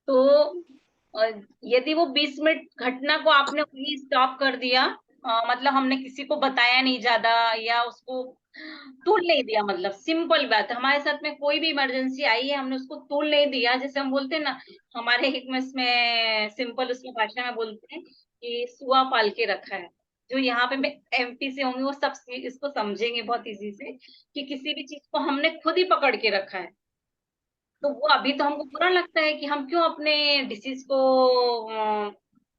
तो अ, यदि वो 20 मिनट घटना को आपने वही स्टॉप कर दिया, मतलब हमने किसी को बताया नहीं ज्यादा या उसको तूल नहीं दिया, मतलब सिंपल बात है, हमारे साथ में कोई भी इमरजेंसी आई है, हमने उसको तूल नहीं दिया, जैसे हम बोलते हैं ना, हमारे एक में इसमें सिंपल उसमें भाषा में बोलते हैं कि सुआ पाल के रखा है। जो यहाँ पे मैं एमपी से होंगी वो सब इसको समझेंगे बहुत इजी से, कि किसी भी चीज को हमने खुद ही पकड़ के रखा है। तो वो अभी तो हमको बुरा लगता है कि हम क्यों अपने डिसीज को अ,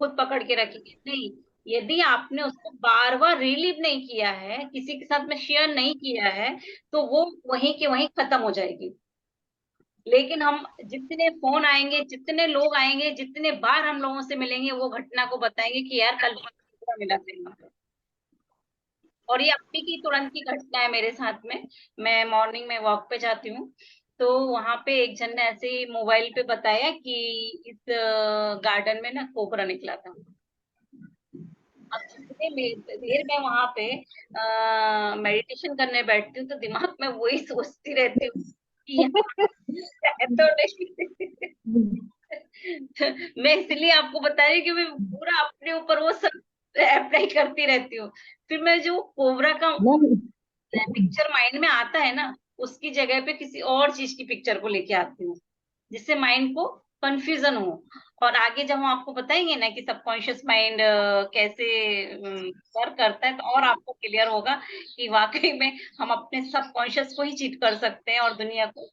खुद पकड़ के रखेंगे, नहीं। यदि आपने उसको बार बार रिलीव नहीं किया है, किसी के साथ में शेयर नहीं किया है, तो वो वहीं के वहीं खत्म हो जाएगी। लेकिन हम जितने फोन आएंगे, जितने लोग आएंगे, जितने बार हम लोगों से मिलेंगे, वो घटना को बताएंगे कि यार कल पूरा मिला था यहाँ पे। और ये अभी की तुरंत की घटना है मेरे साथ में। मैं मॉर्निंग में वॉक पे जाती हूँ, तो वहां पे एक जन ने ऐसे ही मोबाइल पे बताया कि इस गार्डन में ना कोबरा निकला था। अब जितने देर मैं वहां पे मेडिटेशन करने बैठती हूँ, तो दिमाग में वही सोचती रहती हूँ कि यहाँ है तो नहीं। मैं इसलिए आपको बता रही हूँ कि मैं पूरा अपने ऊपर वो सब अप्लाई करती रहती हूँ। फिर मैं जो कोबरा का मैम, पिक्चर माइंड में आता है ना, उसकी जगह पे किसी और चीज की पिक्चर को लेके आती हूँ, जिससे माइंड को कंफ्यूजन हो। और आगे जब हम आपको बताएंगे ना कि सबकॉन्शियस माइंड कैसे वर्क करता है, तो और आपको क्लियर होगा कि वाकई में हम अपने सबकॉन्शियस को ही चीट कर सकते हैं और दुनिया को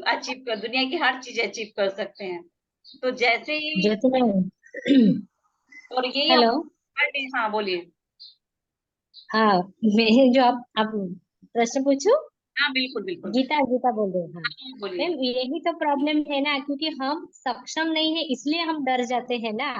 अचीव कर, दुनिया की हर चीज अचीव कर सकते हैं। तो जैसे ही, ज्योति मैम। और यही हम, हेलो। हाँ बोलिए। हाँ, मैं जो आप प्रश्न पूछू। हाँ बिल्कुल बिल्कुल। गीता गीता बोल रहे हैं, हाँ। हाँ, बोलिए। मैम, यही तो प्रॉब्लम है ना, क्योंकि हम सक्षम नहीं है इसलिए हम डर जाते हैं ना।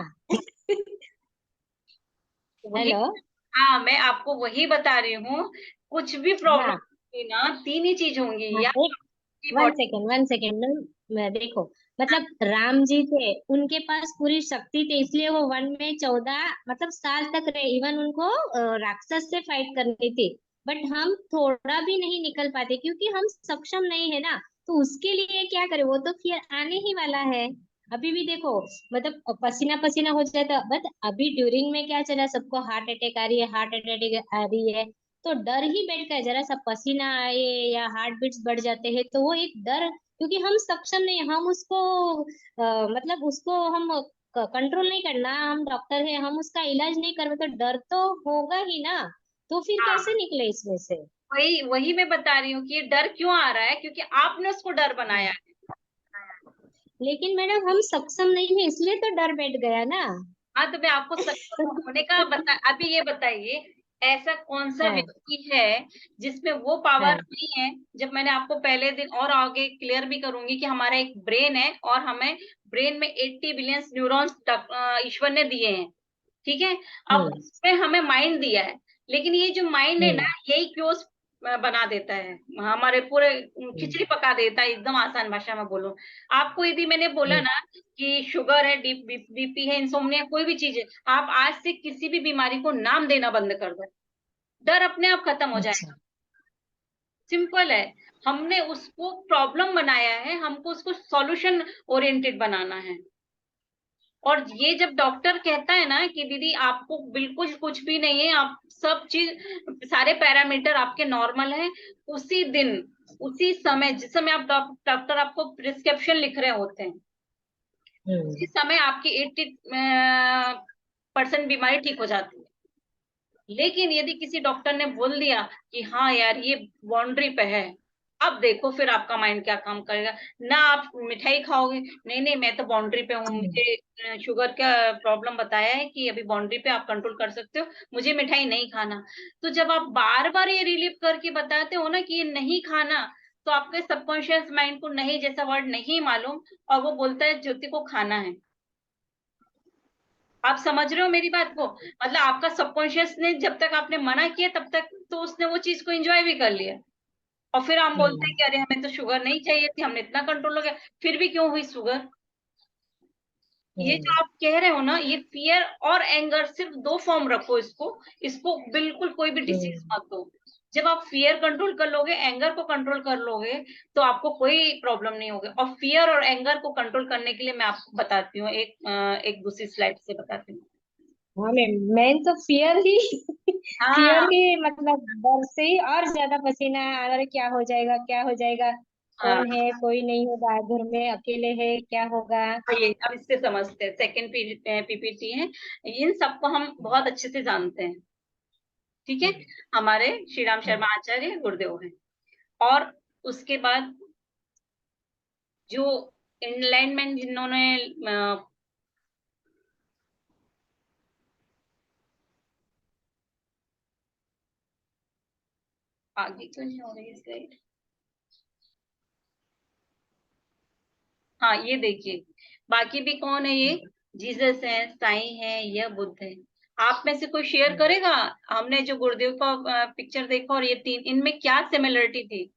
वही, हेलो। हाँ मैं आपको वही बता रही हूँ। कुछ भी प्रॉब्लम हाँ होगी ना, तीन ही चीज होंगी, हाँ, या एक आपकी one body. Second, one second ma'am, देखो, मतलब राम जी थे, उनके पास पूरी शक्ति थी, इसलिए वो वन में 14 मतलब साल तक रहे। इवन उनको राक्षस से फाइट करनी थी। बट हम थोड़ा भी नहीं निकल पाते क्योंकि हम सक्षम नहीं है ना। तो उसके लिए क्या करें, वो तो फिर आने ही वाला है। अभी भी देखो, मतलब पसीना पसीना हो जाता, बट अभी ड्यूरिंग में क्या चला, सबको हार्ट अटैक आ रही है, हार्ट अटैक आ रही है। तो डर ही बैठ का है, जरा सा पसीना आए या हार्ट बीट्स बढ़ जाते हैं तो वो एक डर, क्योंकि हम सक्षम नहीं, हम उसको मतलब उसको हम कंट्रोल नहीं करना, हम डॉक्टर है, हम उसका इलाज नहीं कर तो डर तो होगा ही ना। तो फिर कैसे हाँ निकले इसमें से। वही वही मैं बता रही हूँ कि ये डर क्यों आ रहा है, क्योंकि आपने उसको डर बनाया हम्म। है। लेकिन मैडम हम सक्षम नहीं है इसलिए तो डर बैठ गया ना। हाँ तो मैं आपको सक्षम होने का बता, अभी ये बताइए, ऐसा कौन सा हाँ व्यक्ति है जिसमें वो पावर हाँ। नहीं है। जब मैंने आपको पहले दिन और आगे क्लियर भी करूंगी कि हमारा एक ब्रेन है, और हमें ब्रेन में 80 बिलियन न्यूरॉन्स ईश्वर ने दिए हैं, ठीक है। अब हम्म उसमें हमें माइंड दिया है, लेकिन ये जो माइंड है ना, हम्म यही क्योस बना देता है, हमारे पूरे हम्म खिचड़ी पका देता है, एकदम आसान भाषा में बोलूं। आपको यदि मैंने बोला हम्म। ना कि शुगर है, बीपी है, इंसोम्निया, कोई भी चीज है, आप आज से किसी भी बीमारी को नाम देना बंद कर दो, डर अपने आप खत्म हो अच्छा। जाएगा। सिंपल है। हमने उसको प्रॉब्लम बनाया है, हमको उसको सॉल्यूशन ओरिएंटेड बनाना है। और ये जब डॉक्टर कहता है ना कि दीदी आपको बिल्कुल कुछ भी नहीं है, आप सब चीज, सारे पैरामीटर आपके नॉर्मल है, उसी दिन, उसी समय, जिस समय आप डॉक्टर आपको प्रिस्क्रिप्शन लिख रहे होते हैं, उसी हम्म समय आपकी 80% बीमारी ठीक हो जाती है। लेकिन यदि किसी डॉक्टर ने बोल दिया कि हाँ यार ये बाउंड्री पे है, अब देखो फिर आपका माइंड क्या काम करेगा। ना आप मिठाई खाओगे, नहीं नहीं मैं तो बाउंड्री पे हूँ, हम्म मुझे शुगर का प्रॉब्लम बताया है कि अभी बाउंड्री पे आप कंट्रोल कर सकते हो, मुझे मिठाई नहीं खाना। तो जब आप बार बार ये रिलीव करके बताते हो ना कि ये नहीं खाना, तो आपके सबकॉन्शियस माइंड को नहीं जैसा वर्ड नहीं मालूम, और वो बोलता है ज्योति को खाना है। आप समझ रहे हो मेरी बात को, मतलब आपका सबकॉन्शियस ने जब तक आपने मना किया तब तक तो उसने वो चीज को एंजॉय भी कर लिया। और फिर हम बोलते हैं हम्म कि अरे हमें तो शुगर नहीं चाहिए थी, हमने इतना कंट्रोल हो गया, फिर भी क्यों हुई शुगर। ये जो हम्म आप कह रहे हो ना, ये फियर और एंगर, सिर्फ दो फॉर्म रखो इसको, इसको बिल्कुल कोई भी डिसीज हम्म मत दो। जब आप फियर कंट्रोल कर लोगे, एंगर को कंट्रोल कर लोगे, तो आपको कोई प्रॉब्लम नहीं होगी। और फियर और एंगर को कंट्रोल करने के लिए मैं आपको बताती हूँ, एक दूसरी स्लाइड से बताती हूँ। हाँ मैम, मैं तो फियर ही फियर हाँ ही, मतलब डर से ही और ज्यादा पसीना आ रहा है, क्या हो जाएगा क्या हो जाएगा, हाँ, कौन है, कोई नहीं होगा घर में, अकेले है, क्या होगा। ये अब इससे समझते हैं, सेकेंड पीपीटी है, इन सबको हम बहुत अच्छे से जानते हैं। ठीक है, हम्म, हमारे श्री राम हम्म, शर्मा आचार्य गुरुदेव हैं। और उसके बाद जो एनलाइनमेंट जिन्होंने आगे क्यों नहीं हो रही स्लाइड। हाँ ये देखिए, बाकी भी कौन है ये, जीसस है, साईं है, यह बुद्ध है। आप में से कोई शेयर हम्म, करेगा, हमने जो गुरुदेव का पिक्चर देखा और ये तीन, इनमें क्या सिमिलरिटी थी।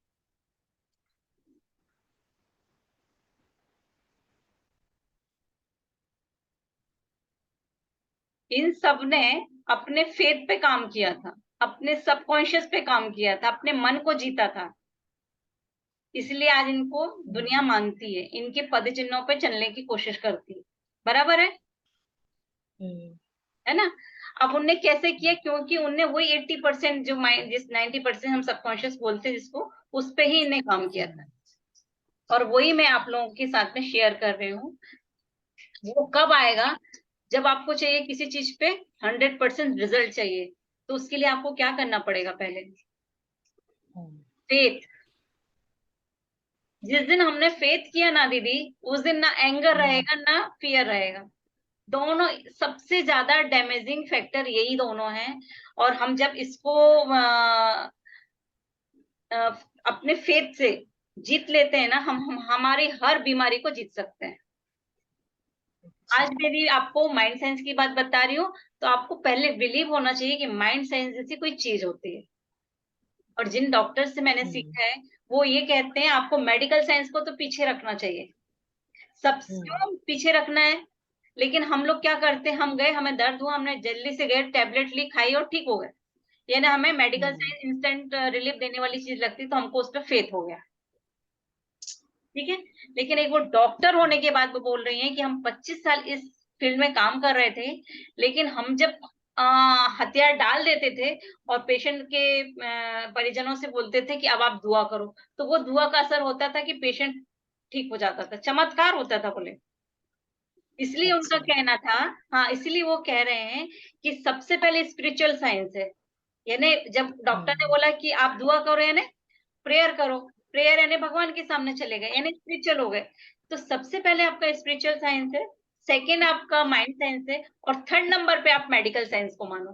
इन सब ने अपने फेथ पे काम किया था, अपने सबकॉन्शियस पे काम किया था, अपने मन को जीता था। इसलिए आज इनको दुनिया मानती है, इनके पद चिन्हों पे चलने की कोशिश करती है। बराबर हम्म, है ना। अब उनने कैसे किया, क्योंकि उनने वही 80% जो माइंड, जिस 90% हम सबकॉन्शियस बोलते हैं जिसको, उस पे ही इन्हें काम किया था। और वही मैं आप लोगों के साथ में शेयर कर रही हूँ। वो कब आएगा, जब आपको चाहिए किसी चीज पे 100% रिजल्ट चाहिए, तो उसके लिए आपको क्या करना पड़ेगा, पहले हम्म, फेथ। जिस दिन हमने फेथ किया ना दीदी, उस दिन ना एंगर हम्म, रहेगा ना फियर रहेगा। दोनों सबसे ज्यादा डैमेजिंग फैक्टर यही दोनों हैं। और हम जब इसको अ, अपने फेथ से जीत लेते हैं ना, हम हमारी हर बीमारी को जीत सकते हैं। अच्छा, आज मेरी आपको माइंड साइंस की बात बता रही हूँ, तो आपको पहले बिलीव होना चाहिए कि माइंड साइंस जैसी कोई चीज होती है। और जिन डॉक्टर से मैंने हम्म, सीखा है, वो ये कहते हैं आपको मेडिकल साइंस को तो पीछे रखना चाहिए। सब हम्म, क्यों पीछे रखना है, लेकिन हम लोग क्या करते हैं, हम गए, हमें दर्द हुआ, हमने जल्दी से गए, टेबलेट ली, खाई और ठीक हो गए। ये ना, हमें मेडिकल हम्म, साइंस इंस्टेंट रिलीफ देने वाली चीज लगती, तो हमको उस पर फेथ हो गया। ठीक है, लेकिन एक वो डॉक्टर होने के बाद वो बोल रही हैं कि हम 25 साल इस फील्ड में काम कर रहे थे, लेकिन हम जब हथियार डाल देते थे और पेशेंट के परिजनों से बोलते थे कि अब आप दुआ करो, तो वो दुआ का असर होता था कि पेशेंट ठीक हो जाता था, चमत्कार होता था बोले। इसलिए उनका अच्छा, कहना था, हाँ इसलिए वो कह रहे हैं कि सबसे पहले स्पिरिचुअल साइंस है। यानी जब डॉक्टर ने हम्म, बोला कि आप दुआ करो, यानी प्रेयर करो, प्रेयर यानी भगवान के सामने चले गए, यानी स्पिरिचुअल हो गए। तो सबसे पहले आपका स्पिरिचुअल साइंस है, सेकेंड आपका माइंड साइंस है, और थर्ड नंबर पे आप मेडिकल साइंस को मानो।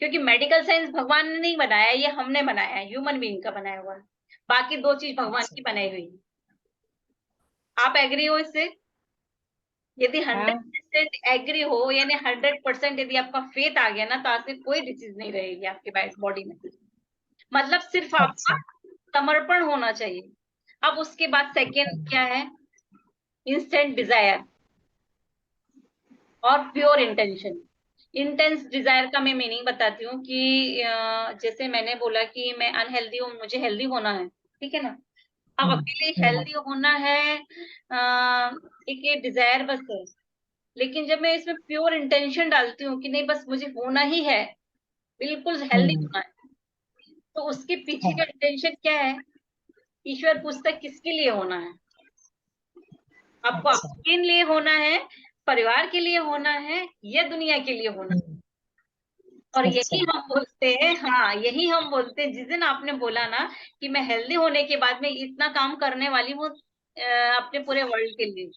क्योंकि मेडिकल साइंस भगवान ने नहीं बनाया, ये हमने बनाया है, ह्यूमन बीइंग का बनाया हुआ है। बाकी दो चीज भगवान अच्छा, की बनाई हुई है। आप एग्री हो इससे। यदि हाँ, 100% एग्री हो, यानी 100% यदि आपका फेथ आ गया ना, तो आपसे कोई डिसीज नहीं रहेगी आपके बॉडी में। मतलब सिर्फ आपका अच्छा, समर्पण होना चाहिए। अब उसके बाद सेकेंड हम्म, क्या है, इंस्टेंट डिजायर और प्योर इंटेंशन। इंटेंस डिजायर का मैं मीनिंग बताती हूँ कि जैसे मैंने बोला कि मैं अनहेल्दी हूँ, मुझे हेल्दी होना है, ठीक है ना। अब हम्म, अकेले हम्म, हेल्दी होना है, एक ये डिजायर बस है। लेकिन जब मैं इसमें प्योर इंटेंशन डालती हूँ कि नहीं बस मुझे होना ही है, बिल्कुल हेल्दी हम्म, होना है, तो उसके पीछे का हाँ, इंटेंशन क्या है। ईश्वर पूछता है किसके लिए होना है, आपको अच्छा, आपके लिए होना है, परिवार के लिए होना है, या दुनिया के लिए होना है। हम्म, और अच्छा, यही हम बोलते हैं, हाँ यही हम बोलते हैं, जिस दिन आपने बोला ना कि मैं हेल्दी होने के बाद में इतना काम करने वाली हूँ अपने पूरे वर्ल्ड के लिए,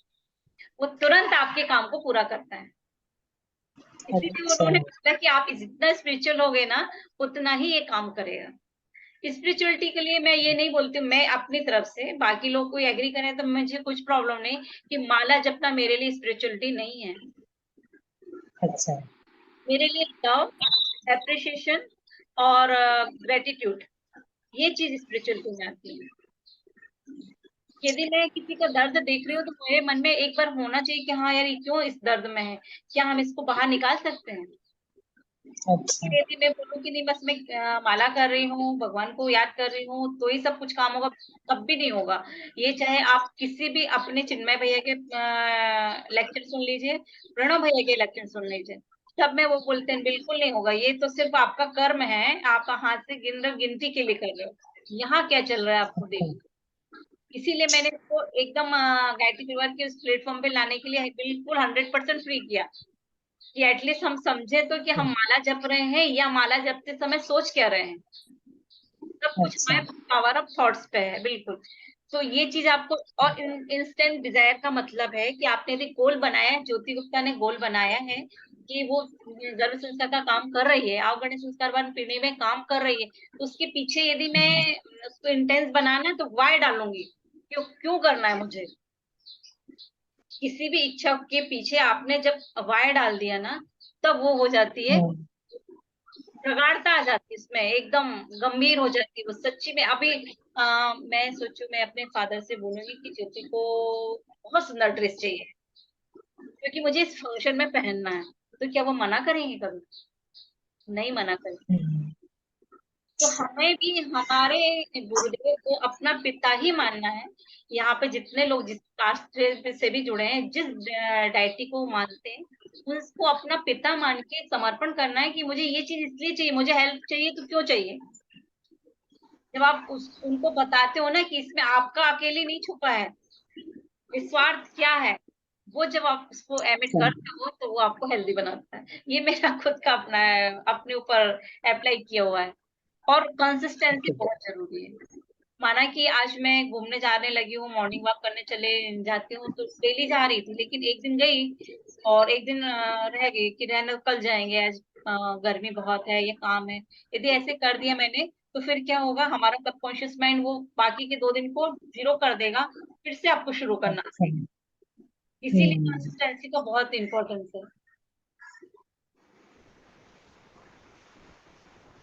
वो तुरंत आपके काम को पूरा करता है। इसीलिए अच्छा, उन्होंने बोला कि आप जितना स्पिरिचुअल हो गए ना, उतना ही ये काम करेगा। स्पिरिचुअलिटी के लिए मैं ये नहीं बोलती, मैं अपनी तरफ से, बाकी लोग कोई एग्री करें तो मुझे कुछ प्रॉब्लम नहीं, कि माला जपना मेरे लिए स्पिरिचुअलिटी नहीं है। अच्छा, मेरे लिए लव, एप्रिसिएशन और ग्रेटिट्यूड, ये चीज स्पिरिचुअलिटी में आती है। यदि मैं किसी का दर्द देख रही हूँ, तो मेरे मन में एक बार होना चाहिए कि हाँ यार ये क्यों इस दर्द में है, क्या हम इसको बाहर निकाल सकते हैं। अच्छा। यदि मैं बोलूँ कि नहीं बस मैं माला कर रही हूँ, भगवान को याद कर रही हूँ, तो ही सब कुछ काम होगा, कब भी नहीं होगा। ये चाहे आप किसी भी अपने चिन्मय भैया के लेक्चर सुन लीजिए, प्रणव भैया के लेक्चर सुन लीजिए, सब में वो बोलते हैं बिल्कुल नहीं होगा, ये तो सिर्फ आपका कर्म है, आप हाथ से गिनती के लिए कर रहे हो, यहाँ क्या चल रहा है आपको अच्छा। देखो। इसीलिए मैंने इसको एकदम गायत्री परिवार के उस प्लेटफॉर्म पे लाने के लिए बिल्कुल 100% फ्री किया, कि एटलीस्ट हम समझे तो कि हम माला जप रहे हैं या माला जपते समय सोच क्या रहे हैं, सब कुछ अच्छा। हमारे पावर ऑफ थॉट्स पे है बिल्कुल। तो ये चीज आपको, और इंस्टेंट डिजायर का मतलब है कि आपने यदि गोल बनाया है, ज्योति गुप्ता ने गोल बनाया है कि वो गर्भ संस्कार का काम कर रही है, अवगणित संस्कार वन पीढ़ी में काम कर रही है, तो उसके पीछे यदि मैं उसको इंटेंस बनाना है तो वाई डालूंगी, क्यों क्यों करना है मुझे। किसी भी इच्छा के पीछे आपने जब वाई डाल दिया ना, तब वो हो जाती है, प्रगाढ़ता आ जाती है इसमें, एकदम गंभीर हो जाती है वो सच्ची में। अभी मैं सोचू मैं अपने फादर से बोलूंगी कि ज्योति को बहुत सुंदर ड्रेस चाहिए, क्योंकि मुझे इस फंक्शन में पहनना है, तो क्या वो मना करेंगे कभी? नहीं मना करेंगे। तो हमें भी हमारे गुरुदेव को अपना पिता ही मानना है। यहाँ पे जितने लोग जिस कास्ट से भी जुड़े हैं, जिस डायटी को मानते हैं, उसको अपना पिता मान के समर्पण करना है कि मुझे ये चीज इसलिए चाहिए, मुझे हेल्प चाहिए तो क्यों चाहिए। जब आप उनको बताते हो ना कि इसमें आपका अकेले नहीं छुपा है, निस्वार्थ क्या है, वो जब आप उसको एमिट करते हो तो वो आपको हेल्दी बनाता है। ये मेरा खुद का अपना है, अपने ऊपर अप्लाई किया हुआ है। और कंसिस्टेंसी बहुत जरूरी है। माना कि आज मैं घूमने जाने लगी हूँ, मॉर्निंग वॉक करने चले जाती हूँ, तो डेली जा रही थी, लेकिन एक दिन गई और एक दिन रह गई कि रहना, कल जाएंगे, आज गर्मी बहुत है, ये काम है। यदि ऐसे कर दिया मैंने, तो फिर क्या होगा, हमारा सबकॉन्शियस माइंड वो बाकी के 2 दिन को जीरो कर देगा, फिर से आपको शुरू करना। अच्छा। इसीलिए कंसिस्टेंसी का बहुत इंपॉर्टेंस है।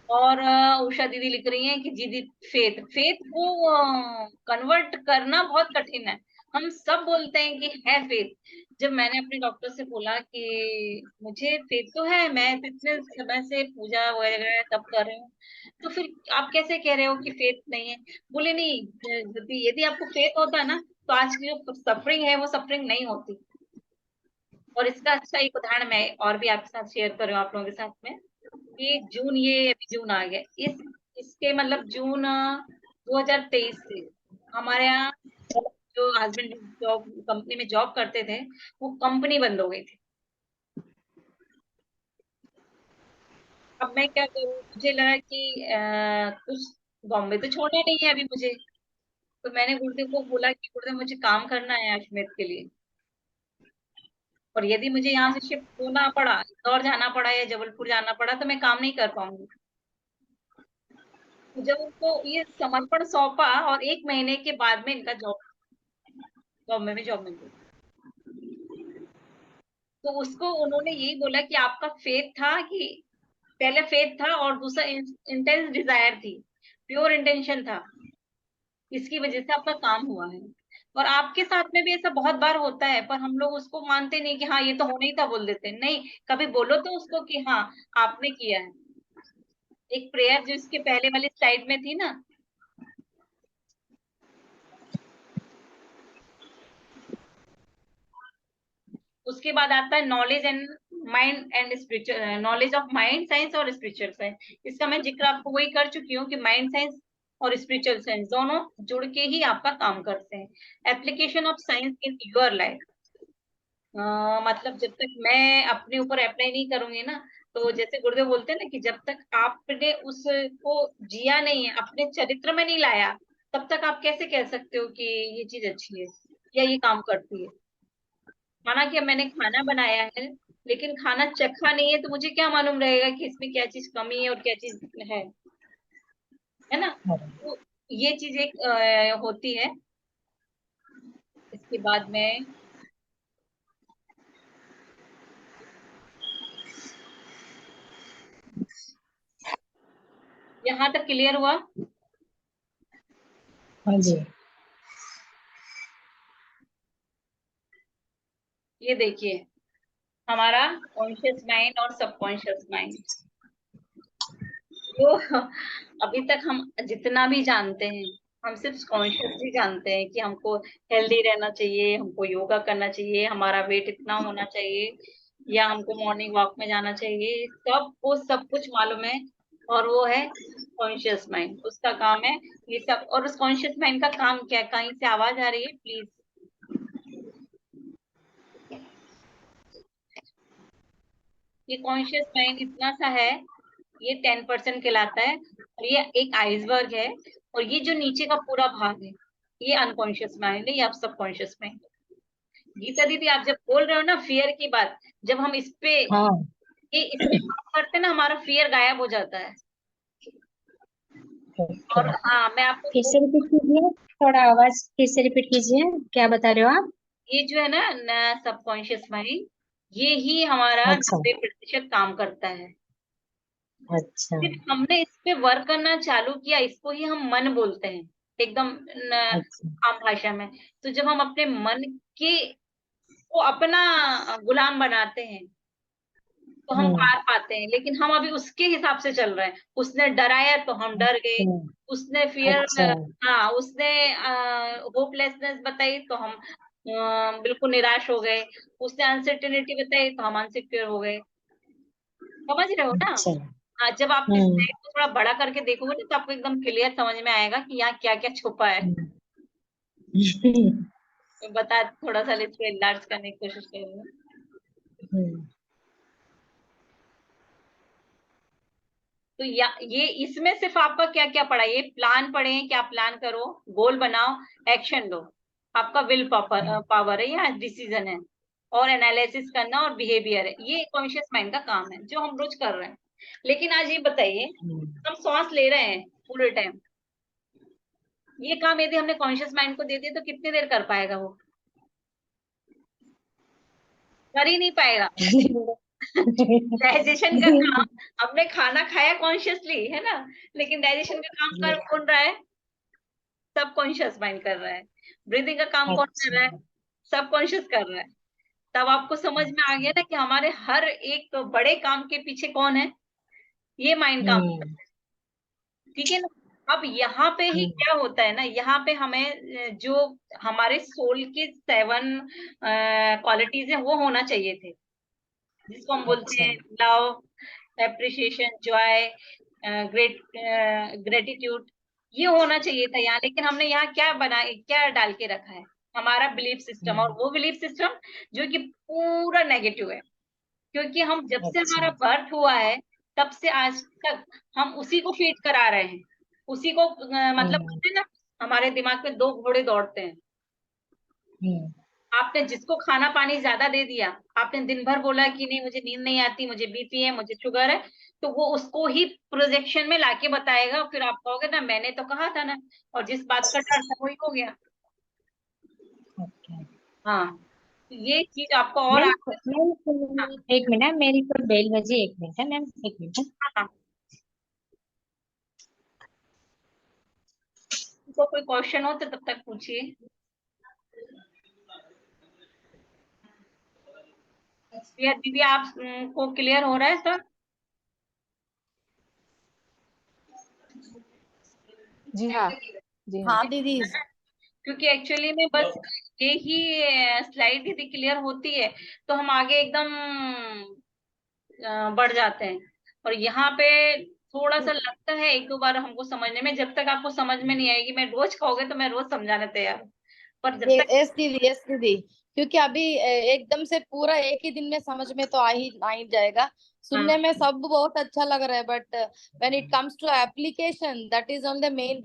और उषा दीदी लिख रही हैं कि दीदी फेथ फेथ को कन्वर्ट करना बहुत कठिन है। हम सब बोलते हैं कि है फेथ। जब मैंने अपने डॉक्टर से बोला कि मुझे फेथ तो है, मैं तो इतने समय से पूजा वगैरह सब कर रही हूँ, तो फिर आप कैसे कह रहे हो कि फेथ नहीं है? बोले नहीं, यदि यदि आपको फेथ होता ना, तो आज की जो सफरिंग है वो सफरिंग नहीं होती। और इसका अच्छा एक उदाहरण मैं और भी आपके साथ शेयर कर रही हूँ, आप लोगों के साथ में। ये जून, ये अभी जून आ गया, इसके मतलब जून 2023 से हमारे यहाँ जो हस्बैंड जॉब कंपनी में जॉब करते थे, वो कंपनी बंद हो गई थी। अब मैं क्या करूँ, मुझे लगा कि कुछ बॉम्बे तो छोड़ना नहीं है अभी मुझे। तो मैंने गुरुदेव को बोला कि गुरुदेव मुझे काम करना है अजमेर के लिए, और यदि मुझे यहाँ से शिफ्ट होना पड़ा, इंदौर जाना पड़ा या जबलपुर जाना पड़ा, तो मैं काम नहीं कर पाऊंगी। तो जब उनको ये समर्पण सौंपा, और 1 महीने के बाद में इनका जॉब जॉब में भी जॉब मिल गई। तो उसको उन्होंने यही बोला कि आपका फेथ था, कि पहले फेथ था और दूसरा इंटेंस डिजायर थी, प्योर इंटेंशन था, इसकी वजह से आपका काम हुआ है। और आपके साथ में भी ऐसा बहुत बार होता है, पर हम लोग उसको मानते नहीं कि हाँ ये तो होना ही था, बोल देते हैं। नहीं, कभी बोलो तो उसको कि हाँ आपने किया है। एक प्रेयर जो इसके पहले वाली स्लाइड में थी ना, उसके बाद आता है knowledge and mind and spiritual, knowledge of mind science और स्पिरिचुअल साइंस। इसका मैं जिक्र आपको वही कर चुकी हूँ कि माइंड साइंस और स्पिरिचुअल साइंस दोनों जुड़ के ही आपका काम करते हैं। Application of science in your life, मतलब जब तक मैं अपने ऊपर अप्लाई नहीं करूंगी ना, तो जैसे गुरुदेव बोलते हैं ना कि जब तक आपने उसको जिया नहीं है, अपने चरित्र में नहीं लाया, तब तक आप कैसे कह सकते हो कि ये चीज अच्छी है या ये काम करती है। माना कि अब मैंने खाना बनाया है, लेकिन खाना चखा नहीं है, तो मुझे क्या मालूम रहेगा कि इसमें क्या चीज कमी है और क्या चीज है ना। तो ये चीज एक होती है। इसके बाद में यहाँ तक क्लियर हुआ? हाँ जी। ये देखिए, हमारा कॉन्शियस माइंड और सबकॉन्शियस माइंड, तो अभी तक हम जितना भी जानते हैं, हम सिर्फ कॉन्शियसली जानते हैं कि हमको हेल्दी रहना चाहिए, हमको योगा करना चाहिए, हमारा वेट इतना होना चाहिए, या हमको मॉर्निंग वॉक में जाना चाहिए, सब कुछ मालूम है। और वो है कॉन्शियस माइंड, उसका काम है ये सब। और उस कॉन्शियस माइंड का काम क्या है? कहीं से आवाज आ रही है प्लीज? ये कॉन्शियस माइंड इतना सा है, ये 10% कहलाता है, और ये एक आइसबर्ग है। और ये जो नीचे का पूरा भाग है, ये अनकॉन्शियस माइंड है, ये आप सबकॉन्शियस माइंड। गीता दीदी, आप जब बोल रहे हो ना फियर की बात, जब हम हाँ। इस पे काम करते हैं ना, हमारा फियर गायब हो जाता है। ओके, और हाँ, मैं आपको फिर से रिपीट कीजिए, थोड़ा आवाज फिर से रिपीट कीजिए, क्या बता रहे हो आप? ये जो है ना सबकॉन्शियस माइंड, ये ही हमारा अच्छा। 90% काम करता है। अच्छा। सिर्फ हमने इस पे वर्क करना चालू किया, इसको ही हम मन बोलते हैं, एकदम अच्छा। आम भाषा में। तो जब हम अपने मन के को अपना गुलाम बनाते हैं, तो हम हम्म। पार पाते हैं। लेकिन हम अभी उसके हिसाब से चल रहे हैं, उसने डराया तो हम डर गए, अच्छा। उसने फियर, अच्छा। हाँ उसने होपलेसनेस बताई तो हम बिल्कुल निराश हो गए, उसने अनसर्टेनिटी बताई तो हम अनसिक्योर हो गए। समझ रहे हो ना? अच्छा। हाँ, जब आप इस हम्म। स्लाइड को थोड़ा बड़ा करके देखोगे ना, तो आपको एकदम क्लियर समझ में आएगा कि यहाँ क्या क्या छुपा है। हम्म। मैं बता, थोड़ा सा इसको इनलार्ज करने की कोशिश करूंगी। हम्म। तो ये इसमें सिर्फ आपका क्या क्या पड़ा, ये प्लान पढ़े हैं, क्या प्लान करो, गोल बनाओ, एक्शन लो, आपका विल पावर है या डिसीजन है, और एनालिसिस करना और बिहेवियर है। ये कॉन्शियस माइंड का काम है जो हम रोज कर रहे हैं। लेकिन आज ये बताइए, हम सांस ले रहे हैं पूरे टाइम, ये काम यदि हमने कॉन्शियस माइंड को दे दिया तो कितनी देर कर पाएगा वो? कर ही नहीं पाएगा। डाइजेशन का काम, हमने खाना खाया कॉन्शियसली है ना, लेकिन डाइजेशन का काम कर कौन रहा है? सब कॉन्शियस माइंड कर रहा है। ब्रीदिंग का काम कौन कर अच्छा। रहा है? सब कॉन्शियस कर रहा है। तब आपको समझ में आ गया ना कि हमारे हर एक बड़े काम के पीछे कौन है? ये माइंड काम। हम्म। ठीक है ना? अब यहाँ पे ही हम्म। क्या होता है ना, यहाँ पे हमें जो हमारे सोल के 7 क्वालिटीज है वो होना चाहिए थे, जिसको हम बोलते अच्छा। हैं लव, एप्रिसिएशन, जॉय, ग्रेटिट्यूड। ये होना चाहिए था यहाँ, लेकिन हमने यहाँ क्या डाल के रखा है? हमारा बिलीफ सिस्टम, और हम्म। वो बिलीफ सिस्टम जो कि पूरा नेगेटिव है। क्योंकि हम जब से अच्छा। हमारा बर्थ हुआ है, तब से आज तक हम उसी को फीड करा रहे हैं, उसी को मतलब हम्म। बोलते हैं ना, हमारे दिमाग में दो घोड़े दौड़ते हैं। हम्म। आपने जिसको खाना पानी ज्यादा दे दिया, आपने दिन भर बोला कि नहीं मुझे नींद नहीं आती, मुझे बीपी है, मुझे शुगर है, तो वो उसको ही प्रोजेक्शन में लाके बताएगा, फिर आप कहोगे ना मैंने तो कहा था ना, और जिस बात का डर था वही हो गया। ओके। हाँ, तो ये चीज आपको और मैम, आगे। हाँ, एक मिनट, मेरी तो बेल बजी, एक मिनट है मैम, एक मिनट। हाँ, तो कोई क्वेश्चन हो तो तब तक पूछिए। या दीदी आप को क्लियर हो रहा है सर? जी हाँ। जी हाँ। हाँ दीदी। क्योंकि एक्चुअली में बस ये ही स्लाइड यदि क्लियर होती है, तो हम आगे एकदम बढ़ जाते हैं। और यहाँ पे थोड़ा सा लगता है एक दो बार हमको समझने में, जब तक आपको समझ में नहीं आएगी, मैं रोज कहोगे तो मैं रोज समझाने तैयार हूँ, पर जब तक। यस दीदी, यस दीदी। क्योंकि अभी एकदम से पूरा एक ही दिन में समझ में तो आ ही जाएगा। हाँ, सुनने में सब बहुत अच्छा लग रहा है, but when it comes to application, that is on the main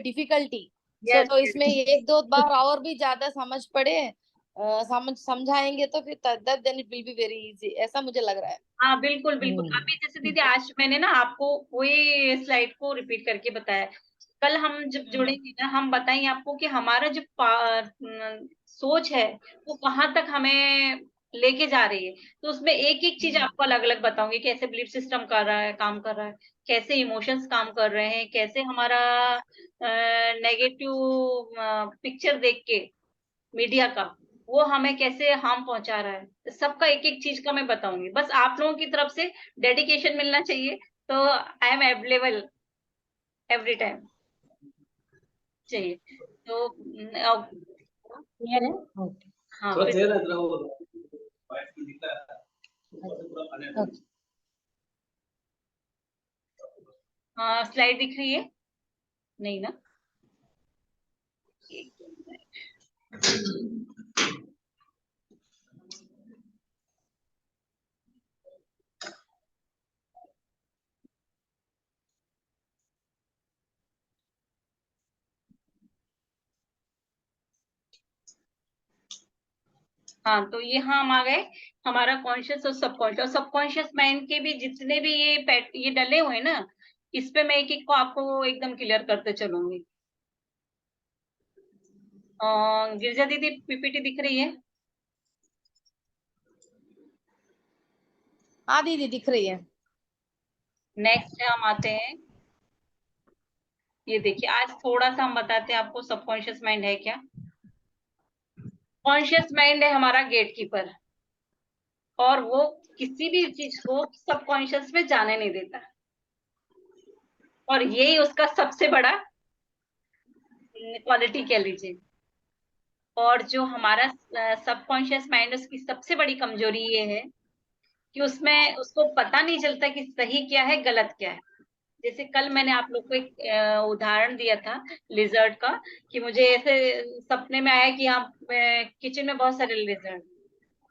difficulty. Yes so yes. इसमें एक दो बार और भी ज्यादा समझ पड़े, समझाएंगे तो फिर then it will be very easy, ऐसा मुझे लग रहा है। हाँ बिल्कुल बिल्कुल, हम्म। अभी जैसे दीदी आज मैंने ना आपको वही स्लाइड को रिपीट करके बताया। कल हम जब जुड़ेंगे ना, हम बताएंगे आपको कि हमारा जो सोच है वो कहाँ तक हमें लेके जा रही है। तो उसमें एक एक चीज आपको अलग अलग बताऊंगी, कैसे बिलीफ सिस्टम कर रहा है, काम कर रहा है, कैसे इमोशंस काम कर रहे हैं, कैसे हमारा नेगेटिव पिक्चर देख के मीडिया का वो हमें कैसे हार्म पहुंचा रहा है। सबका एक एक चीज का मैं बताऊंगी, बस आप लोगों की तरफ से डेडिकेशन मिलना चाहिए, तो I am available every time. चाहिए तो क्लियर है? ओके। हाँ थोड़ा फिर तेज रहा वो वाइट में दिख रहा है। ओके। हाँ स्लाइड दिख रही है नहीं ना? हाँ तो ये हाँ हम आ गए हमारा कॉन्शियस और सबकॉन्शियस माइंड के भी जितने भी ये डले हुए हैं ना, इस पे मैं एक एक को आपको एकदम क्लियर करते चलूंगी। गिरजा दीदी पीपीटी दिख रही है? हाँ दीदी दिख रही है। नेक्स्ट हम आते हैं, ये देखिए आज थोड़ा सा हम बताते हैं आपको सबकॉन्शियस माइंड है क्या। कॉन्शियस माइंड है हमारा गेट कीपर, और वो किसी भी चीज को सबकॉन्शियस में जाने नहीं देता, और यही उसका सबसे बड़ा क्वालिटी कह लीजिए। और जो हमारा सबकॉन्शियस माइंड, उसकी सबसे बड़ी कमजोरी ये है कि उसमें उसको पता नहीं चलता कि सही क्या है गलत क्या है। जैसे कल मैंने आप लोग को एक उदाहरण दिया था लिजर्ड का, कि मुझे ऐसे सपने में आया कि आप किचन में बहुत सारे लिजर्ड,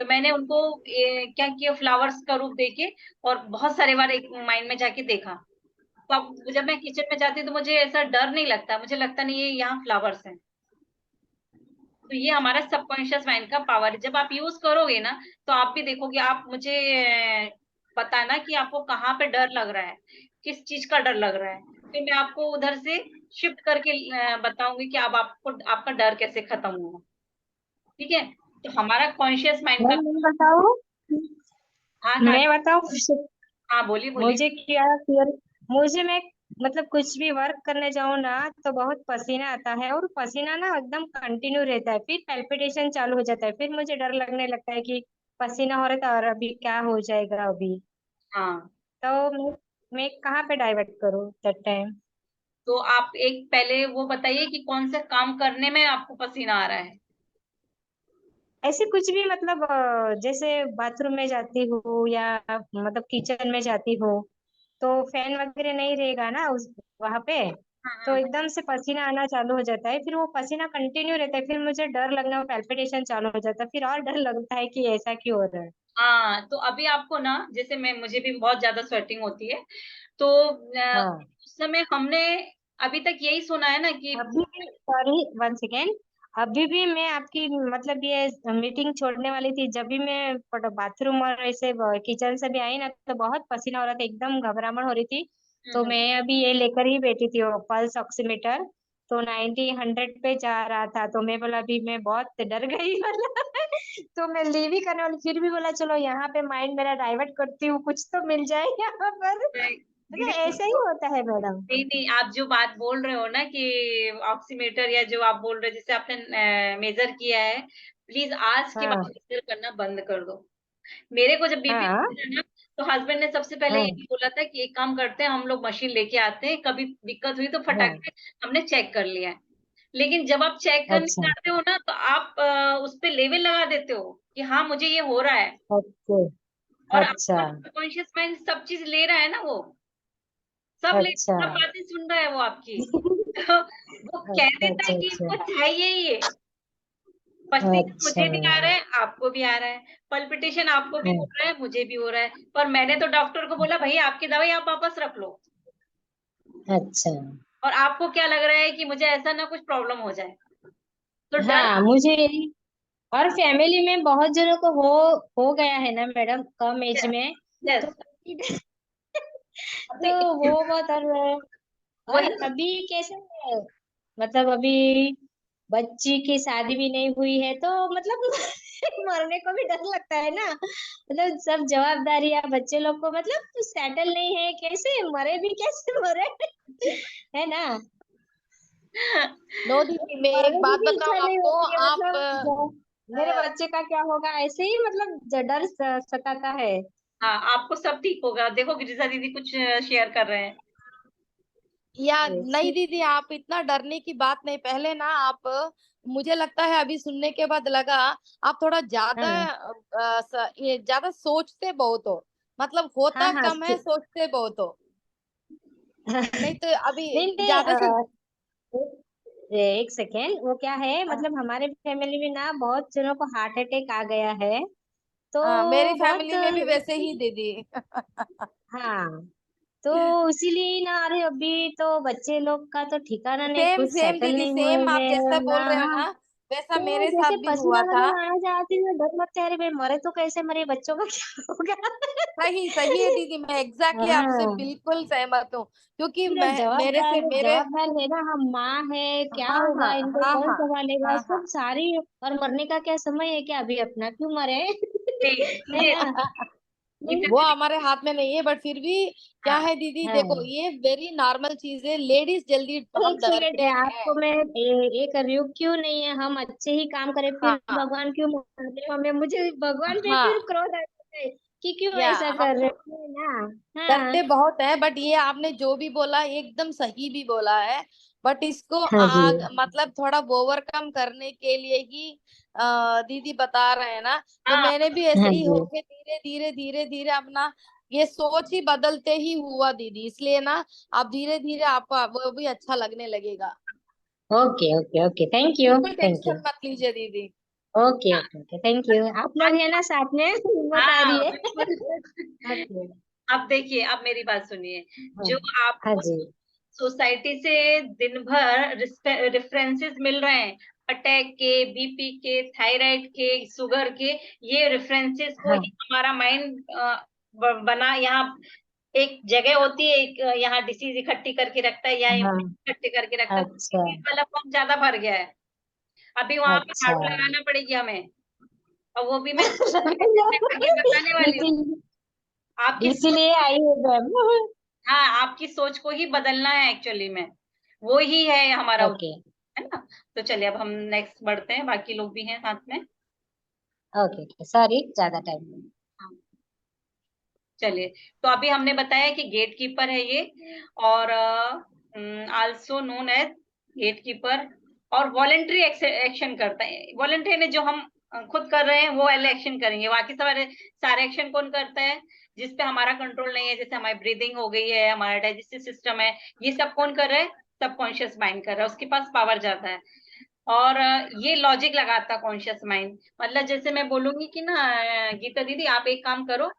तो मैंने उनको क्या किया, फ्लावर्स का रूप देके और बहुत सारे बार एक माइंड में जाके देखा। तो अब जब मैं किचन में जाती हूँ तो मुझे ऐसा डर नहीं लगता, मुझे लगता नहीं ये यहाँ फ्लावर्स हैं। तो ये हमारा सबकॉन्शियस माइंड का पावर है, जब आप यूज करोगे ना तो आप भी देखोगे। आप मुझे बताना कि आपको कहाँ पे डर लग रहा है, किस चीज का डर लग रहा है, फिर मैं आपको उधर से शिफ्ट करके बताऊंगी कि अब आपको आपका डर कैसे खत्म होगा। ठीक है, तो हमारा कॉन्शियस माइंड का। मैम मैं बताऊँ? हाँ हाँ। मैं बताऊँ? हाँ बोलिए बोलिए। मुझे क्या क्लियर, मुझे मैं मतलब कुछ भी वर्क करने जाऊँ ना तो बहुत पसीना आता है, और पसीना ना एकदम कंटिन्यू रहता है, फिर पैल्पिटेशन चालू हो जाता है, फिर मुझे डर लगने लगता है कि पसीना हो रहा था और अभी क्या हो जाएगा अभी। हाँ तो मैं कहाँ पे डाइवर्ट करूँ दैट टाइम? तो आप एक पहले वो बताइए कि कौन सा काम करने में आपको पसीना आ रहा है। ऐसे कुछ भी मतलब जैसे बाथरूम में जाती हूँ या मतलब किचन में जाती हूँ, तो फैन वगैरह नहीं रहेगा ना उस वहां पे, हाँ तो हाँ। एकदम से पसीना आना चालू हो जाता है, फिर वो पसीना कंटिन्यू रहता है, फिर मुझे डर लगना, पैल्पिटेशन चालू हो जाता है, फिर और डर लगता है कि ऐसा क्यों हो रहा है। हाँ तो अभी आपको ना, जैसे मुझे भी बहुत ज्यादा स्वेटिंग होती है, तो हाँ। उस समय हमने अभी तक यही सुना है ना कि अभी भी सॉरी, वन सेकेंड, अभी भी मैं आपकी मतलब ये मीटिंग छोड़ने वाली थी, जब भी मैं बाथरूम और ऐसे किचन से भी आई ना तो बहुत पसीना हो रहा था, एकदम घबराहट हो रही थी। तो हम्म, मैं अभी ये लेकर ही बैठी थी, वो पल्स ऑक्सीमीटर, तो 90 100 पे जा रहा था, तो मैं बोला अभी मैं बहुत डर गई तो मैं लीव ही करने वाली, फिर भी बोला चलो यहाँ पे माइंड मेरा डाइवर्ट करती हूँ, कुछ तो मिल जाए यहाँ पर। मतलब दीदी ऐसा ही होता है मैडम। नहीं नहीं, आप जो बात बोल रहे हो ना कि ऑक्सीमीटर, या जो आप बोल रहे हो जिसे आपने मेजर किया है, प्लीज आज के बाद हाँ मेजर करना बंद कर दो। मेरे को जब बीपी हाँ है ना, तो हस्बैंड ने सबसे पहले हाँ यही बोला था कि एक काम करते हैं, हम लोग मशीन लेके आते हैं, कभी दिक्कत हुई तो फटाक हाँ। से हमने चेक कर लिया है। लेकिन जब आप चेक करने अच्छा। जाते हो ना तो आप उस पे लेवल लगा देते हो कि हाँ मुझे ये हो रहा है, ओके। और अच्छा। आपका सबकॉन्शियस माइंड सब चीज ले रहा है ना, वो अच्छा। सब बातें सुन रहा है वो आपकी। तो वो कह अच्छा देता है अच्छा कि अच्छा। इसको चाहिए ये। पसीना अच्छा। मुझे भी आ रहा है, आपको भी आ रहा है, पल्पिटेशन आपको भी हाँ, हो रहा है, मुझे भी हो रहा है, पर मैंने तो डॉक्टर को बोला भाई आपकी दवाई आप वापस रख लो, अच्छा। और आपको क्या लग रहा है कि मुझे ऐसा ना कुछ प्रॉब्लम हो जाए, तो डर। हाँ मुझे, और फैमिली में बहुत जनों को हो गया है ना मैडम, कम एज में, यस। तो अभी तो वो बहुत, और वही। अभी कैसे है, मतलब अभी बच्ची की शादी भी नहीं हुई है, तो मतलब मरने को भी डर लगता है ना, मतलब सब जवाबदारियां बच्चे लोग को, मतलब सेटल नहीं है, कैसे मरे भी कैसे मरे है ना। नो दीदी मैं एक मरने की बात भी बताऊं इच्छा नहीं आपको। होती है, आप मतलब मेरे बच्चे का क्या होगा, ऐसे ही मतलब डर सताता है। हाँ, आपको सब ठीक होगा। देखो गिरिजा दीदी कुछ शेयर कर रहे हैं। या नहीं वैसे दीदी, आप इतना डरने की बात नहीं। पहले ना आप, मुझे लगता है अभी सुनने के बाद लगा आप थोड़ा ज्यादा हाँ ये ज्यादा सोचते बहुत हो। मतलब हाँ होता हाँ कम है, सोचते बहुत हो। नहीं तो अभी नहीं नहीं ज्यादा से एक सेकेंड, वो क्या है, मतलब हमारे फैमिली में ना बहुत जनों को हार्ट अटैक आ गया है, तो मेरी बहुत फैमिली में भी वैसे ही दीदी। हाँ, तो इसीलिए ना, अरे अभी तो बच्चे लोग का तो ठिकाना नहीं, सेम कुछ सेम सेटल दीदी, नहीं हुए सेम आप जैसा हैं ना। बोल रहे हो हाँ, ना, वैसा तो मेरे जैसे साथ भी पसीना हुआ था। वगैरह आना जाती है, डर लगता है, अरे भाई मरे तो कैसे मरे, बच्चों का क्या होगा। सही सही है दीदी, मैं एग्जैक्टली आपसे हाँ, बिल्कुल सहमत हूँ। क्योंकि पूरा मैं मेरे से जवाबदार मेरे जवाबदार है ना, हम माँ है, क्या हाँ होगा, हाँ इनको हाँ कौन हाँ संभालेगा, हाँ हाँ। सब सारी। और मरने का क्या समय है क्या, अभी अपना क्यों मरे। है ये ना। गीता वो दीदी। हमारे हाथ में नहीं है, बट फिर भी क्या हाँ है दीदी, देखो हाँ, ये वेरी नॉर्मल चीज है। लेडीज जल्दी हम एक सेकेंड, डरते हैं। आपको मैं ये कर रही हूँ, क्यों नहीं है, हम अच्छे ही काम करें, फिर हाँ भगवान क्यों मारते हैं हमें, मुझे भगवान पे फिर हाँ। क्रोध आता है कि क्यों या ऐसा हम कर रहे हो ना। हाँ डरते बहुत है, बट ये आपने जो भी बोला एकदम सही भी बोला है। बट इसको हाँ जी, मतलब थोड़ा ओवरकम करने के लिए ही दीदी बता रहे हैं ना। तो हाँ मैंने भी ऐसे हाँ ही जी। होके धीरे धीरे धीरे धीरे अपना ये सोच ही बदलते ही हुआ दीदी। इसलिए ना आप धीरे धीरे आपको वो भी अच्छा लगने लगेगा। Okay okay okay, thank you बिल्कुल थैंक यू। टेंशन मत लीजिए दीदी। Okay okay okay, thank you, आप लोग है ना साथ में, हिम्मत आ रही हाँ है। बिल्कुल। ओके। अब देखिए, अब मेरी बात सुनिए। हाँ जो हाँ आपको जी। सोसाइटी से दिन भर रेफरेंसेस मिल रहे हैं, अटैक के, बीपी के, थायराइड के, शुगर के, ये रेफरेंसेस को हाँ ही हमारा माइंड बना, यहाँ एक जगह होती है, एक यहाँ डिसीज इकट्ठी करके रखता है, यहाँ हाँ, इकट्ठे करके रखता है। अच्छा वाला फॉर्म ज्यादा भर गया है। अभी वहां पे अच्छा। झाड़ू लगाना पड़ेगी हमें, और वो भी मैं आगे बताने वाली हूँ। इसी आपकी सोच, इसीलिए आई है मैम। हाँ, आपकी सोच को ही बदलना है एक्चुअली में, वो ही है हमारा ओके उद्देश्य, है ना। तो चलिए अब हम नेक्स्ट बढ़ते हैं, बाकी लोग भी हैं साथ में। ओके ओके, सॉरी ज्यादा टाइम। हाँ, चलिए। तो अभी हमने बताया कि गेट कीपर है ये, और also known as gate keeper, और वॉलेंट्री एक्शन करता है। वॉलेंट्री ने जो हम खुद कर रहे हैं वो वाले एक्शन करेंगे, बाकी सारे सारे एक्शन कौन करता है, जिस पे हमारा कंट्रोल नहीं है, जैसे हमारी ब्रीदिंग हो गई है, हमारा डाइजेस्टिव सिस्टम है, ये सब कौन कर रहा है, सबकॉन्शियस माइंड कर रहा है, उसके पास पावर ज्यादा है। और ये लॉजिक लगाता कॉन्शियस माइंड, मतलब जैसे मैं बोलूंगी कि ना, गीता दीदी आप एक काम करो,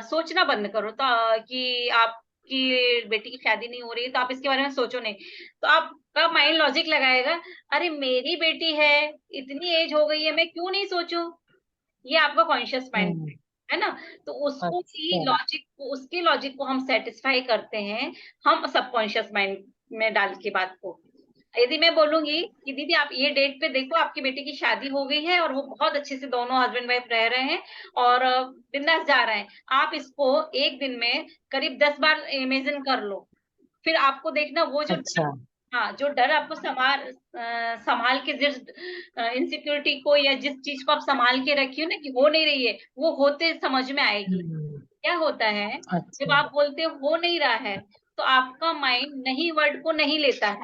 सोचना बंद करो, तो कि आपकी बेटी की शादी नहीं हो रही है, तो आप इसके बारे में सोचो नहीं। तो आपका माइंड लॉजिक लगाएगा, अरे मेरी बेटी है, इतनी एज हो गई है, मैं क्यों नहीं सोचूं। ये आपका कॉन्शियस माइंड हम्म, है ना। तो उसको भी अच्छा लॉजिक को, उसके लॉजिक को हम सेटिस्फाई करते हैं, हम सबकॉन्शियस माइंड में डाल के बात को। यदि मैं बोलूंगी कि दीदी आप ये डेट पे देखो, आपकी बेटी की शादी हो गई है और वो बहुत अच्छे से दोनों हस्बैंड वाइफ रह रहे हैं, और बिंदास जा रहे हैं, आप इसको एक दिन में करीब 10 बार इमेजिन कर लो, फिर आपको देखना वो जो डर, अच्छा। हाँ, जो डर आपको संभाल के, जिस इनसिक्योरिटी को या जिस चीज को आप संभाल के रखी हो ना कि हो नहीं रही है, वो होते समझ में आएगी। हम्म, क्या होता है, जब अच्छा आप बोलते हो नहीं रहा है, तो आपका माइंड नहीं वर्ड को नहीं लेता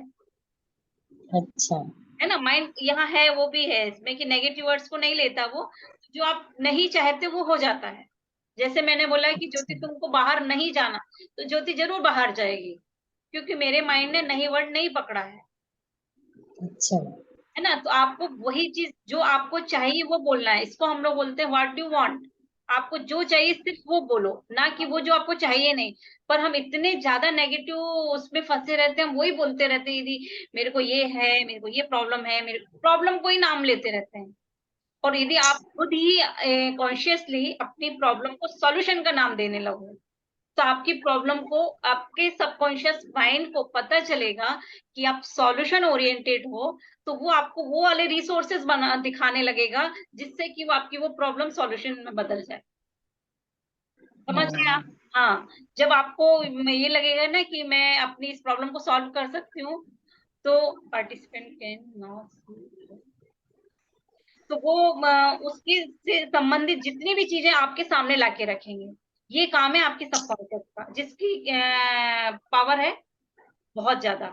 अच्छा। है ना। माइंड यहाँ है, वो भी है इसमें कि नेगेटिव वर्ड्स को नहीं लेता वो, जो आप नहीं चाहते वो हो जाता है। जैसे मैंने बोला कि ज्योति अच्छा तुमको बाहर नहीं जाना, तो ज्योति जरूर बाहर जाएगी, क्योंकि मेरे माइंड ने नहीं वर्ड नहीं पकड़ा अच्छा। है ना। तो आपको वही चीज जो आपको चाहिए वो बोलना है, इसको हम लोग बोलते हैं व्हाट डू वांट। आपको जो चाहिए सिर्फ वो बोलो, ना कि वो जो आपको चाहिए नहीं। पर हम इतने ज्यादा नेगेटिव उसमें फंसे रहते हैं, हम वही बोलते रहते हैं, यदि मेरे को ये है, मेरे को ये प्रॉब्लम है, मेरे प्रॉब्लम को ही नाम लेते रहते हैं। और यदि आप खुद ही कॉन्शियसली अपनी प्रॉब्लम को सॉल्यूशन का नाम देने लगो, तो आपकी प्रॉब्लम को, आपके सबकॉन्शियस माइंड को पता चलेगा कि आप सॉल्यूशन ओरिएंटेड हो, तो वो आपको वो वाले रिसोर्सेज बना दिखाने लगेगा, जिससे कि वो आपकी वो प्रॉब्लम सॉल्यूशन में बदल जाए। समझ गए आप। हाँ, हाँ, जब आपको ये लगेगा ना कि मैं अपनी इस प्रॉब्लम को सॉल्व कर सकती हूँ, तो पार्टिसिपेंट कैन नॉट, तो वो उसकी से संबंधित जितनी भी चीजें आपके सामने लाके रखेंगे, ये काम है आपकी सबकॉन्शियस का, जिसकी पावर है बहुत ज्यादा,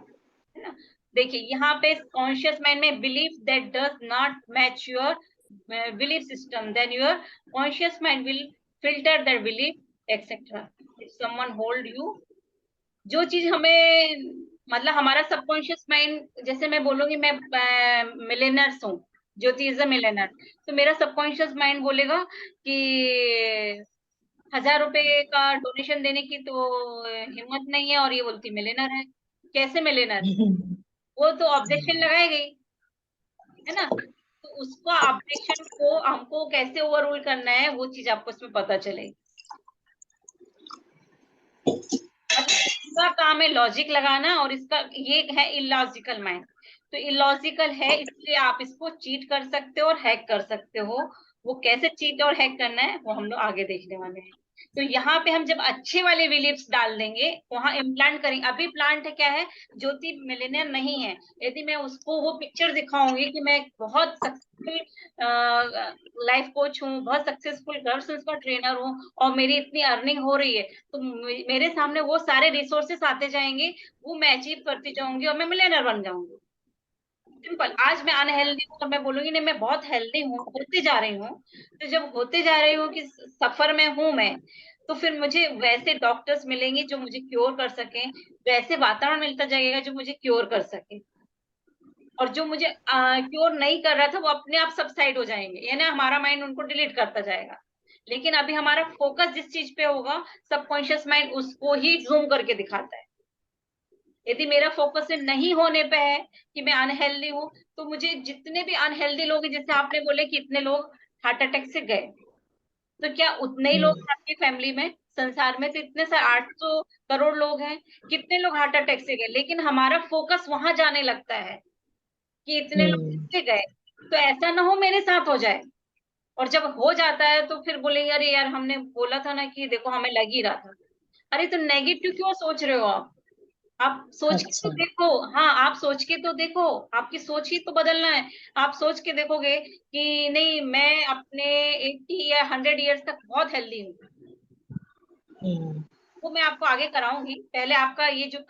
है ना। देखिए यहाँ पे कॉन्शियस माइंड में belief that does not match your belief system, then your conscious mind will filter that belief etcetera. If someone hold you, जो चीज हमें मतलब हमारा सबकॉन्शियस माइंड, जैसे मैं बोलूंगी मैं मिलेनर्स हूँ, ज्योति इज अ मिलेनर, तो मेरा सबकॉन्शियस माइंड बोलेगा कि 1000 रुपए का डोनेशन देने की तो हिम्मत नहीं है, और ये बोलती मिलेनर है। कैसे मिलेनर? वो तो ऑब्जेक्शन लगाएगी, है ना। तो उसका ऑब्जेक्शन को हमको कैसे ओवर रूल करना है, वो चीज आपको इसमें पता चलेगी। इसका काम है लॉजिक लगाना, और इसका ये है इलॉजिकल माइंड। तो इलॉजिकल है, इसलिए आप इसको चीट कर सकते हो और हैक कर सकते हो। वो कैसे चीट और हैक करना है वो हम लोग आगे देखने वाले हैं। तो यहाँ पे हम जब अच्छे वाले बिलीफ्स डाल देंगे, वहां इम्प्लांट करेंगे। अभी प्लांट क्या है, ज्योति मिलेनियर नहीं है, यदि मैं उसको वो पिक्चर दिखाऊंगी कि मैं बहुत सक्सेसफुल लाइफ कोच हूँ, बहुत सक्सेसफुल गर्ल संस्कार ट्रेनर हूँ, और मेरी इतनी अर्निंग हो रही है, तो मेरे सामने वो सारे रिसोर्सेस आते जाएंगे, वो मैं अचीव करती जाऊंगी और मैं मिलियनर बन जाऊंगी। सिंपल। आज मैं अनहेल्दी हूँ और मैं बोलूंगी नहीं मैं बहुत हेल्दी हूँ, होते जा रही हूँ, तो जब होते जा रही हूँ कि सफर में हूँ मैं, तो फिर मुझे वैसे डॉक्टर्स मिलेंगे जो मुझे क्योर कर सके, वैसे वातावरण मिलता जाएगा जो मुझे क्योर कर सके, और जो मुझे क्योर नहीं कर रहा था वो अपने आप सबसाइड हो जाएंगे, यानी हमारा माइंड उनको डिलीट करता जाएगा। लेकिन अभी हमारा फोकस जिस चीज पे होगा, सबकॉन्शियस माइंड उसको ही जूम करके दिखाता है। यदि मेरा फोकस नहीं होने पे है कि मैं अनहेल्दी हूँ, तो मुझे जितने भी अनहेल्दी लोग हैं, जैसे आपने बोले कि इतने लोग हार्ट अटैक से गए, तो क्या उतने ही लोग हैं आपकी फैमिली में? संसार में तो इतने सारे 800 करोड़ लोग हैं, कितने लोग हार्ट अटैक से गए, लेकिन हमारा फोकस वहां जाने लगता है कि इतने लोग इससे गए, तो ऐसा ना हो मेरे साथ हो जाए। और जब हो जाता है तो फिर बोलेंगे अरे यार हमने बोला था ना कि देखो हमें लग ही रहा था। अरे तो नेगेटिव क्यों सोच रहे हो आप सोच के तो अच्छा। देखो। हाँ, आप सोच के तो देखो, आपकी सोच ही तो बदलना है। आप सोच के देखोगे कि नहीं मैं अपने 80 या 100 ईयर्स तक बहुत हेल्दी हूँ, वो मैं आपको आगे कराऊंगी। पहले आपका ये जो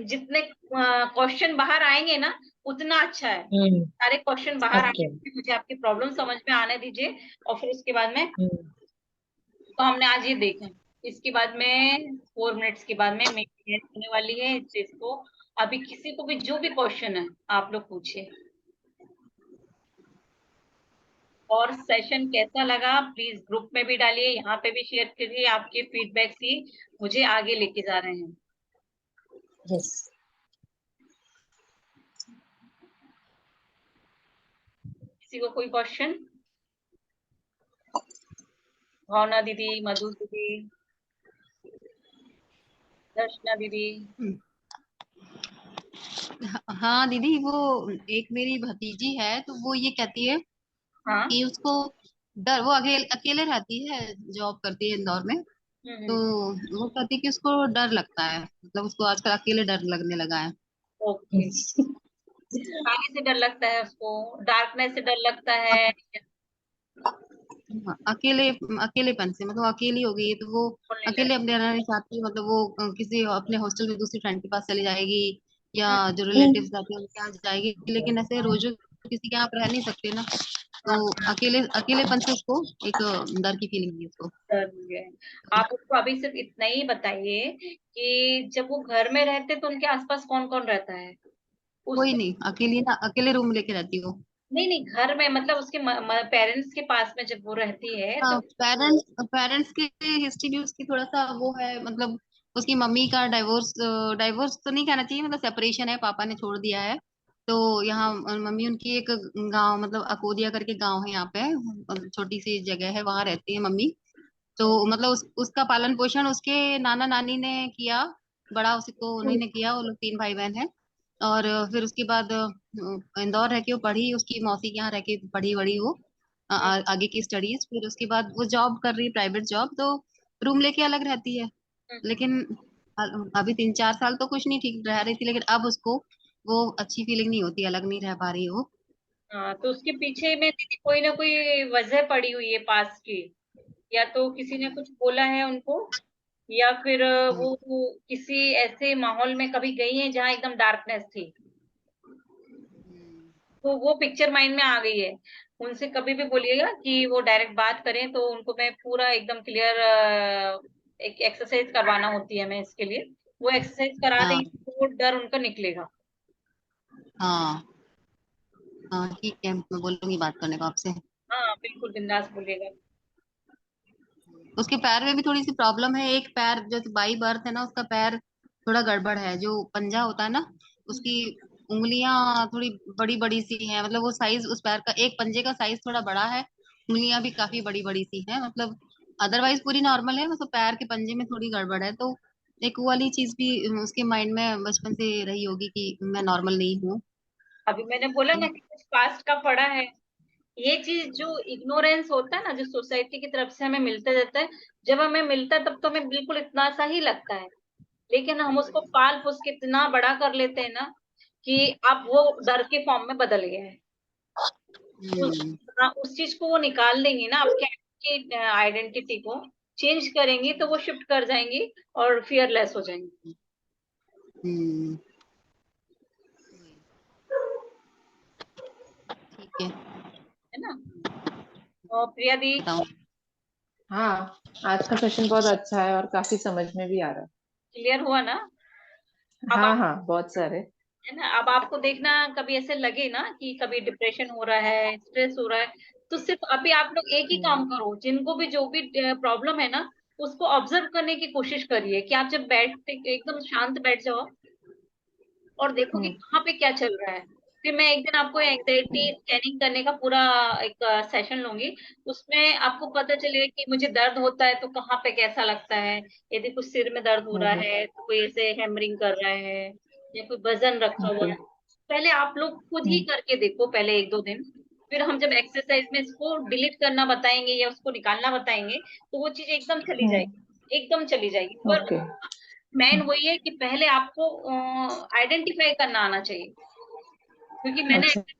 जितने क्वेश्चन बाहर आएंगे ना, उतना अच्छा है। सारे क्वेश्चन बाहर ओके। आएंगे, मुझे आपकी प्रॉब्लम समझ में आने दीजिए, और फिर उसके बाद में, तो हमने आज ये देखा। इसके बाद में 4 मिनट्स के बाद में मेरी हेल्प होने वाली है इस चीज को। अभी किसी को भी जो भी क्वेश्चन है आप लोग पूछिए। और सेशन कैसा लगा प्लीज ग्रुप में भी डालिए, यहाँ पे भी शेयर करिए। आपके फीडबैक ही मुझे आगे लेके जा रहे हैं। यस। किसी को कोई क्वेश्चन? भावना दीदी, मधु दीदी, दर्शना दीदी। हाँ दीदी, वो एक मेरी भतीजी है तो वो ये कहती है हाँ। कि उसको डर, वो अकेले अकेले रहती है, जॉब करती है इंदौर में। तो हम्म। वो कहती है कि उसको डर लगता है, मतलब उसको आजकल अकेले डर लगने लगा है। ओके। आगे से डर लगता है उसको, डार्कनेस से डर लगता है? हाँ, अकेलेपन से, मतलब अकेली हो गई है तो वो बोलने अकेले लगे। अपने रहना नहीं चाहती, मतलब वो किसी अपने हॉस्टल में दूसरी फ्रेंड के पास चली जाएगी, या हम्म। जो रिलेटिव्स रहते हैं उनके यहाँ जाएगी, लेकिन ऐसे रोज किसी के यहाँ आप रह नहीं सकते ना। तो हाँ, अकेलेपन से उसको एक डर की फीलिंग हुई उसको। डर गए। आप उसको अभी सिर्फ इतना ही बताइए कि जब वो घर में रहते तो उनके आसपास कौन कौन रहता है कोई उसको। नहीं, अकेली ना, अकेले रूम लेके रहती हो। नहीं नहीं, घर में मतलब उसके पेरेंट्स के पास में जब वो रहती है तो। हाँ, पेरेंट्स पेरेंट्स की हिस्ट्री भी उसकी थोड़ा सा वो है, मतलब उसकी मम्मी का डाइवोर्स, डाइवोर्स तो नहीं कहना चाहिए, मतलब सेपरेशन है, पापा ने छोड़ दिया है। तो यहाँ मम्मी उनकी एक गांव, मतलब अकोदिया करके गांव है यहाँ पे, छोटी सी जगह है, वहां रहती है मम्मी। तो मतलब उसका पालन पोषण उसके नाना नानी ने किया, बड़ा उसको उन्हीं ने किया, वो लोग 3 भाई बहन हैं। और फिर उसके बाद इंदौर रह के वो पढ़ी, उसकी मौसी के यहाँ रह के पढ़ी बड़ी वो, आगे की स्टडीज। फिर उसके बाद वो जॉब कर रही है, प्राइवेट जॉब, तो रूम लेके अलग रहती है। लेकिन अभी 3-4 साल तो कुछ नहीं, ठीक रह रही थी, लेकिन अब उसको वो अच्छी फीलिंग नहीं होती, अलग नहीं रह पा रही है वो। हाँ, तो उसके पीछे में दीदी कोई ना कोई वजह पड़ी हुई है पास की। या तो किसी ने कुछ बोला है उनको, या फिर वो किसी ऐसे माहौल में कभी गई है जहाँ एकदम डार्कनेस थी, तो वो पिक्चर माइंड में आ गई है। उनसे कभी भी बोलिएगा कि वो डायरेक्ट बात करें, तो उनको मैं पूरा एकदम क्लियर एक एक्सरसाइज करवाना होती है मैं इसके लिए, वो एक्सरसाइज करा हाँ देंगे तो वो डर उनका निकलेगा। हाँ हाँ, ठीक है, मैं बोलूंगी बात करने को आपसे। हाँ बिल्कुल बिंदास बोलिएगा। उसके पैर में भी थोड़ी सी प्रॉब्लम है, एक पैर जो बाई बर्थ है ना, उसका पैर थोड़ा गड़बड़ है, जो पंजा होता है ना, उसकी उंगलियां थोड़ी बड़ी बड़ी सी हैं, मतलब वो साइज उस पैर का, एक पंजे का साइज थोड़ा बड़ा है, उंगलियां भी काफी बड़ी बड़ी सी हैं, मतलब अदरवाइज पूरी नॉर्मल है, मतलब पैर के पंजे में थोड़ी गड़बड़ है, तो एक वो वाली चीज भी उसके माइंड में बचपन से रही होगी कि मैं नॉर्मल नहीं हूँ। अभी मैंने बोला है ना ना? कि कुछ पास्ट का पड़ा है। ये चीज जो इग्नोरेंस होता है ना, जो सोसाइटी की तरफ से हमें मिलते रहता है, जब हमें मिलता है तब तो हमें बिल्कुल इतना सा ही लगता है, लेकिन हम उसको पाल पोस के इतना बड़ा कर लेते हैं ना कि अब वो डर के फॉर्म में बदल गया है। हम्म हाँ, उस चीज को वो निकाल देंगी ना, आपके आइडेंटिटी को चेंज करेंगी तो वो शिफ्ट कर जाएंगी और फियरलेस हो जाएंगी। हम्म, ठीक है, है ना? और प्रिया दी, बताऊँ। हाँ, आज का सेशन बहुत अच्छा है और काफी समझ में भी आ रहा क्लियर हुआ ना? है। अब हाँ आप, हाँ, बहुत सारे। है ना, अब आपको देखना कभी ऐसे लगे ना कि कभी डिप्रेशन हो रहा है, स्ट्रेस हो रहा है, तो सिर्फ अभी आप लोग एक ही काम हम्म करो, जिनको भी जो भी प्रॉब्लम है ना, उसको ऑब्जर्व करने की कोशिश करिए कि आप जब बैठते एकदम शांत बैठ जाओ और देखो कि हम्म कहाँ पे क्या चल रहा है। फिर मैं एक दिन आपको एंग्जाइटी स्कैनिंग करने का पूरा एक सेशन लूंगी, उसमें आपको पता चलेगा कि मुझे दर्द होता है तो कहाँ पे कैसा लगता है। यदि कुछ सिर में दर्द हो रहा हम्म, है तो कोई ऐसे हैमरिंग कर रहा है, या कोई वजन रखा हुआ ओके। है, पहले आप लोग खुद ही हम्म करके देखो पहले एक दो दिन। फिर हम जब एक्सरसाइज में इसको डिलीट करना बताएंगे या उसको निकालना बताएंगे, तो वो चीज एकदम चली हम्म, जाएगी, एकदम चली जाएगी। पर ओके। मेन वही है कि पहले आपको आइडेंटिफाई करना आना चाहिए, क्योंकि मैंने अच्छा।